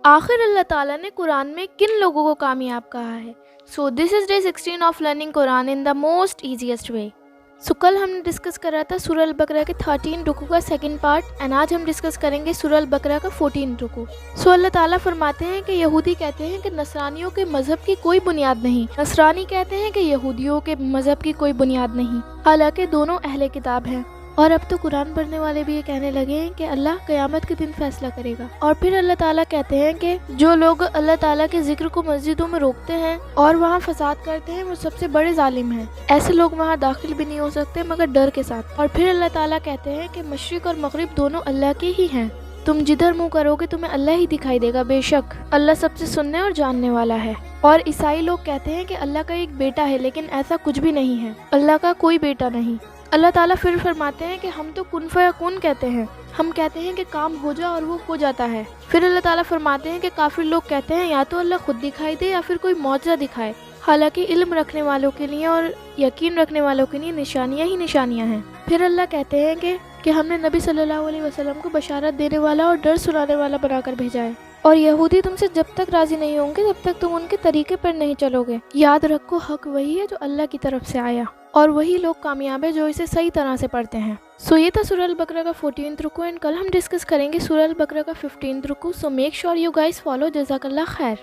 آخر اللہ تعالیٰ نے قرآن میں کن لوگوں کو کامیاب کہا ہے؟ So this is day 16 of learning Quran in the most easiest way. So کل ہم نے ڈسکس کرا تھا سورہ البقرہ کے 13 رکوع کا سیکنڈ پارٹ، اینڈ آج ہم ڈسکس کریں گے سورہ البقرہ کا 14 رکوع. سو اللہ تعالیٰ فرماتے ہیں کہ یہودی کہتے ہیں کہ نصرانیوں کے مذہب کی کوئی بنیاد نہیں، نصرانی کہتے ہیں کہ یہودیوں کے مذہب کی کوئی بنیاد نہیں، حالانکہ دونوں اہل کتاب ہیں. اور اب تو قرآن پڑھنے والے بھی یہ کہنے لگے ہیں کہ اللہ قیامت کے دن فیصلہ کرے گا. اور پھر اللہ تعالیٰ کہتے ہیں کہ جو لوگ اللہ تعالیٰ کے ذکر کو مسجدوں میں روکتے ہیں اور وہاں فساد کرتے ہیں وہ سب سے بڑے ظالم ہیں، ایسے لوگ وہاں داخل بھی نہیں ہو سکتے مگر ڈر کے ساتھ. اور پھر اللہ تعالیٰ کہتے ہیں کہ مشرق اور مغرب دونوں اللہ کے ہی ہیں، تم جدھر منہ کرو گے تمہیں اللہ ہی دکھائی دے گا، بے شک اللہ سب سے سننے اور جاننے والا ہے. اور عیسائی لوگ کہتے ہیں کہ اللہ کا ایک بیٹا ہے، لیکن ایسا کچھ بھی نہیں ہے، اللہ کا کوئی بیٹا نہیں. اللہ تعالیٰ پھر فرماتے ہیں کہ ہم تو کن فیکون کہتے ہیں، ہم کہتے ہیں کہ کام ہو جا اور وہ ہو جاتا ہے. پھر اللہ تعالیٰ فرماتے ہیں کہ کافر لوگ کہتے ہیں یا تو اللہ خود دکھائی دے یا پھر کوئی معجزہ دکھائے، حالانکہ علم رکھنے والوں کے لیے اور یقین رکھنے والوں کے لیے نشانیاں ہی نشانیاں ہیں. پھر اللہ کہتے ہیں کہ ہم نے نبی صلی اللہ علیہ وسلم کو بشارت دینے والا اور ڈر سنانے والا بنا کر بھیجا ہے، اور یہودی تم سے جب تک راضی نہیں ہوں گے جب تک تم ان کے طریقے پر نہیں چلو گے. یاد رکھو حق وہی ہے جو اللہ کی طرف سے آیا، اور وہی لوگ کامیاب ہیں جو اسے صحیح طرح سے پڑھتے ہیں. سو یہ تھا سورہ البقرہ کا 14 رکوع، اینڈ کل ہم ڈسکس کریں گے سورہ البقرہ کا 15 رکوع. So make sure you guys follow. جزاک اللہ خیر.